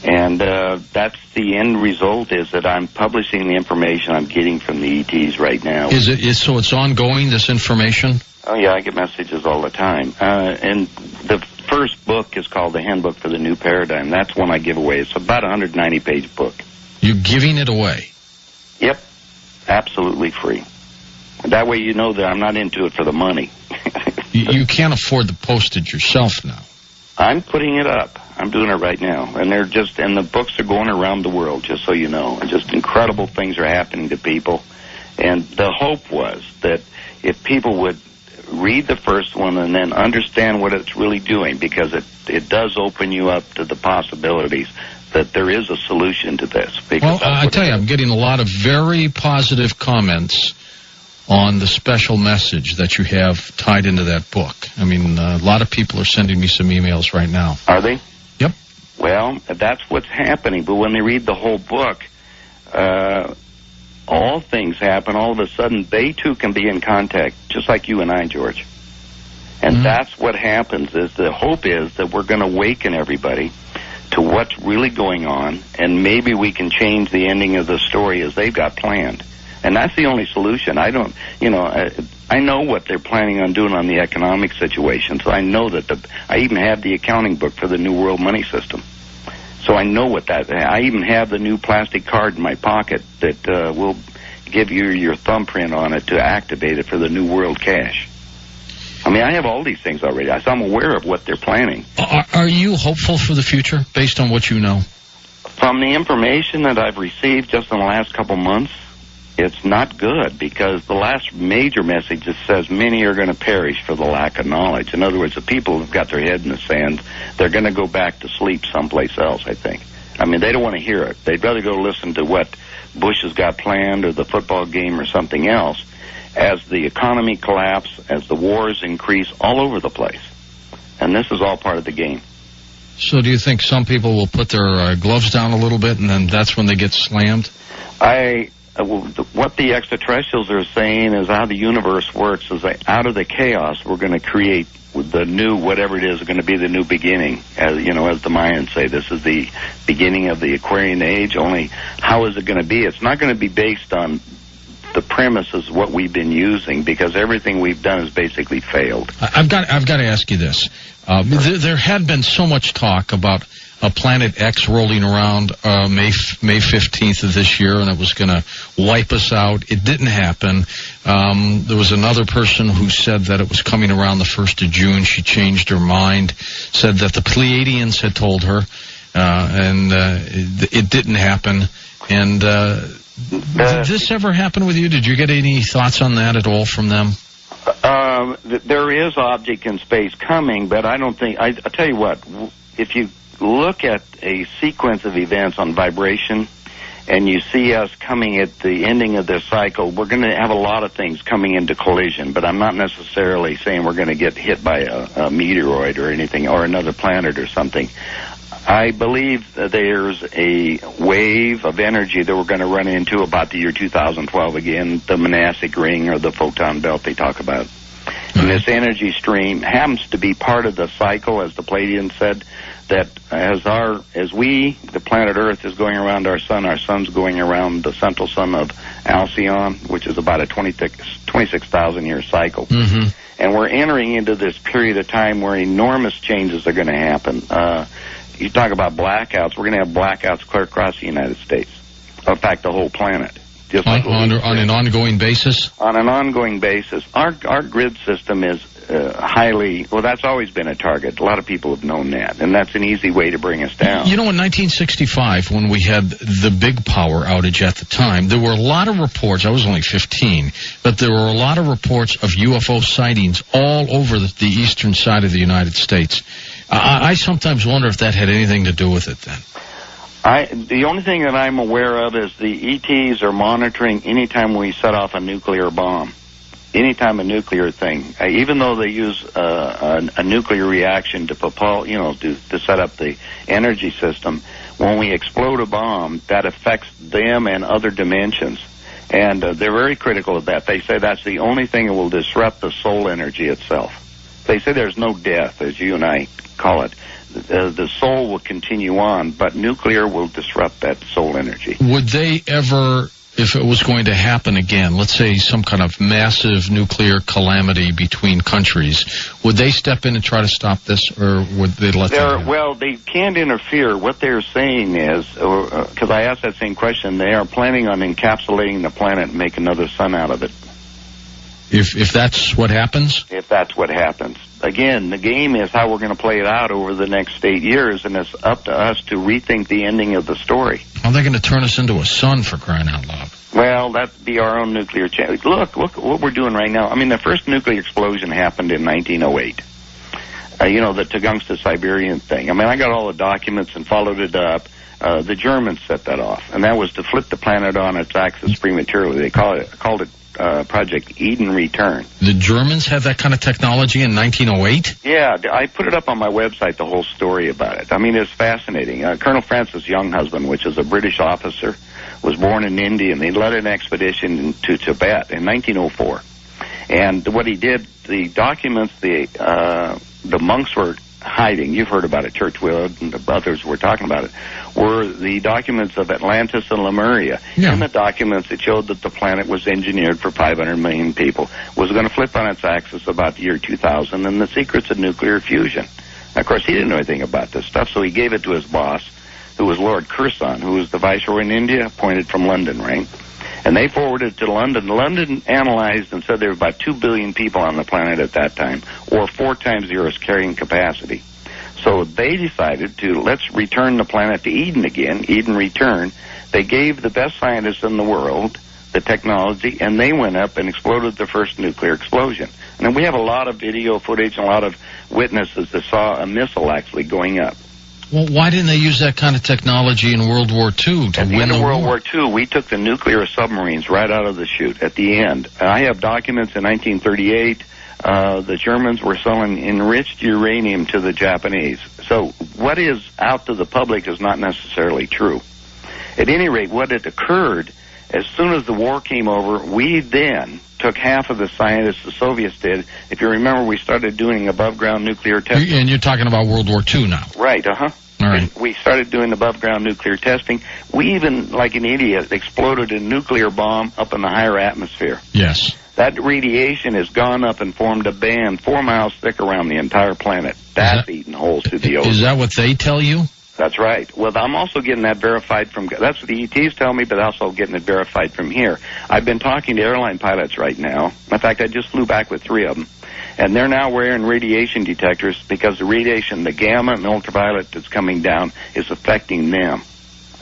And that's the end result, is that I'm publishing the information I'm getting from the ETs right now. So it's ongoing, this information? Oh, yeah, I get messages all the time. And the first book is called The Handbook for the New Paradigm. That's one I give away. It's about a 190-page book. You're giving it away? Yep, absolutely free. That way you know that I'm not into it for the money. You can't afford the postage yourself now. I'm putting it up. I'm doing it right now. And the books are going around the world, just so you know. And just incredible things are happening to people. And the hope was that if people would read the first one and then understand what it's really doing, because it does open you up to the possibilities that there is a solution to this. Well, I tell you, I'm getting a lot of very positive comments on the special message that you have tied into that book. I mean, a lot of people are sending me some emails right now. Are they? Yep. Well, that's what's happening. But when they read the whole book, all things happen. All of a sudden, they too can be in contact, just like you and I, George. And that's what happens. Is the hope is that we're going to awaken everybody to what's really going on, and maybe we can change the ending of the story as they've got planned. And that's the only solution. I know what they're planning on doing on the economic situation. So I know that I even have the accounting book for the New World Money System. So I know what I even have the new plastic card in my pocket that will give you your thumbprint on it to activate it for the New World Cash. I mean, I have all these things already. So I'm aware of what they're planning. Are you hopeful for the future based on what you know? From the information that I've received just in the last couple months, it's not good, because the last major message says many are going to perish for the lack of knowledge. In other words, the people who've got their head in the sand, they're going to go back to sleep someplace else, I think. I mean, they don't want to hear it. They'd rather go listen to what Bush has got planned or the football game or something else as the economy collapses, as the wars increase all over the place. And this is all part of the game. So do you think some people will put their gloves down a little bit and then that's when they get slammed? What the extraterrestrials are saying is how the universe works is that out of the chaos we're going to create the new, whatever it is going to be the new beginning. As the Mayans say, this is the beginning of the Aquarian age. Only how is it going to be? It's not going to be based on the premises what we've been using, because everything we've done has basically failed. I've got to ask you this. There had been so much talk about a Planet X rolling around May 15th of this year, and it was going to wipe us out. It didn't happen. There was another person who said that it was coming around the 1st of June. She changed her mind, said that the Pleiadians had told her, and it didn't happen. And did this ever happen with you? Did you get any thoughts on that at all from them? There is object in space coming, but I don't think... I'll tell you what, if you look at a sequence of events on vibration and you see us coming at the ending of this cycle, we're going to have a lot of things coming into collision, but I'm not necessarily saying we're going to get hit by a meteoroid or anything, or another planet or something. I believe that there's a wave of energy that we're going to run into about the year 2012 again, the monastic ring or the photon belt they talk about. And this energy stream happens to be part of the cycle, as the Pleiadians said, that as we, the planet Earth, is going around our sun's going around the central sun of Alcyon, which is about a 26,000-year cycle. Mm-hmm. And we're entering into this period of time where enormous changes are going to happen. You talk about blackouts. We're going to have blackouts clear across the United States. In fact, the whole planet. Just on an ongoing basis? On an ongoing basis. Our grid system is highly... Well, that's always been a target. A lot of people have known that, and that's an easy way to bring us down. You know, in 1965, when we had the big power outage at the time, there were a lot of reports. I was only 15, but there were a lot of reports of UFO sightings all over the eastern side of the United States. I sometimes wonder if that had anything to do with it then. The only thing that I'm aware of is the ETs are monitoring anytime we set off a nuclear bomb, anytime a nuclear thing. Even though they use a nuclear reaction to propel, to set up the energy system, when we explode a bomb, that affects them and other dimensions. And they're very critical of that. They say that's the only thing that will disrupt the soul energy itself. They say there's no death, as you and I call it. The soul will continue on, but nuclear will disrupt that soul energy. Would they ever, if it was going to happen again, let's say some kind of massive nuclear calamity between countries, would they step in and try to stop this, or would they let them? Well, they can't interfere. What they're saying is, because I asked that same question, they are planning on encapsulating the planet and make another sun out of it. If that's what happens? If that's what happens. Again, the game is how we're going to play it out over the next 8 years, and it's up to us to rethink the ending of the story. Are they going to turn us into a sun, for crying out loud? Well, that'd be our own nuclear challenge. Look what we're doing right now. I mean, the first nuclear explosion happened in 1908. The Tungsten-Siberian thing. I mean, I got all the documents and followed it up. The Germans set that off, and that was to flip the planet on its axis prematurely. They called it Project Eden Return. The Germans had that kind of technology in 1908? Yeah, I put it up on my website, the whole story about it. I mean, it's fascinating. Colonel Francis Younghusband, which is a British officer, was born in India, and he led an expedition to Tibet in 1904. And what he did, the documents the monks were hiding, you've heard about it, Churchward and the others were talking about it, were the documents of Atlantis and Lemuria. Yeah. And the documents that showed that the planet was engineered for 500 million people, was going to flip on its axis about the year 2000, and the secrets of nuclear fusion. Of course, he didn't know anything about this stuff, so he gave it to his boss, who was Lord Curzon, who was the viceroy in India, appointed from London, right? And they forwarded it to London. London analyzed and said there were about 2 billion people on the planet at that time, or 4 times the Earth's carrying capacity. So they decided to, let's return the planet to Eden again, Eden Return. They gave the best scientists in the world the technology, and they went up and exploded the first nuclear explosion. And then we have a lot of video footage and a lot of witnesses that saw a missile actually going up. Well, why didn't they use that kind of technology in World War II to win the war? World War II, we took the nuclear submarines right out of the chute at the end. I have documents in 1938. The Germans were selling enriched uranium to the Japanese. So what is out to the public is not necessarily true. At any rate, what had occurred, as soon as the war came over, we then took half of the scientists the Soviets did. If you remember, we started doing above-ground nuclear testing. And you're talking about World War II now. Right, uh-huh. All right. And we started doing above-ground nuclear testing. We even, like an idiot, exploded a nuclear bomb up in the higher atmosphere. Yes. That radiation has gone up and formed a band 4 miles thick around the entire planet. That's eating holes through the ocean. Is that what they tell you? That's right. Well, I'm also getting that verified from, that's what the ETs tell me, but also getting it verified from here. I've been talking to airline pilots right now. In fact, I just flew back with 3 of them. And they're now wearing radiation detectors because the radiation, the gamma and ultraviolet that's coming down is affecting them.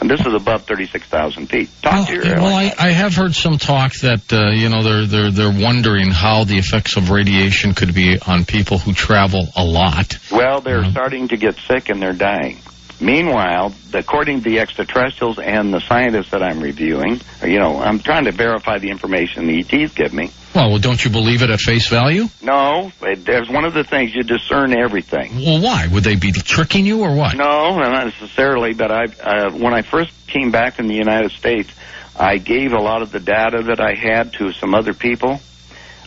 And this is above 36,000 feet. Talk to your airline. Well, I have heard some talk that, they're wondering how the effects of radiation could be on people who travel a lot. Well, they're starting to get sick and they're dying. Meanwhile, according to the extraterrestrials and the scientists that I'm reviewing, I'm trying to verify the information the ETs give me. Well, don't you believe it at face value? No, there's one of the things, you discern everything. Well, why? Would they be tricking you or what? No, not necessarily, but when I first came back in the United States, I gave a lot of the data that I had to some other people.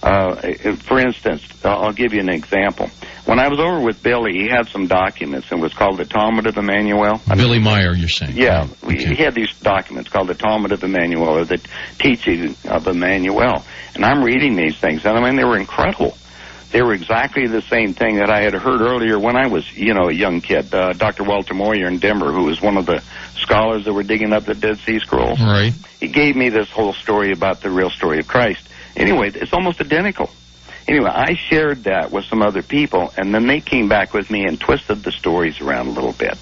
For instance, I'll give you an example. When I was over with Billy, he had some documents, and it was called the Talmud of Emmanuel. Billy Meyer, you're saying? Yeah, he had these documents called the Talmud of Emmanuel, or the Teaching of Emmanuel. And I'm reading these things, and I mean, they were incredible. They were exactly the same thing that I had heard earlier when I was, a young kid. Dr. Walter Moyer in Denver, who was one of the scholars that were digging up the Dead Sea Scrolls. Right. He gave me this whole story about the real story of Christ. Anyway, it's almost identical. Anyway, I shared that with some other people, and then they came back with me and twisted the stories around a little bit.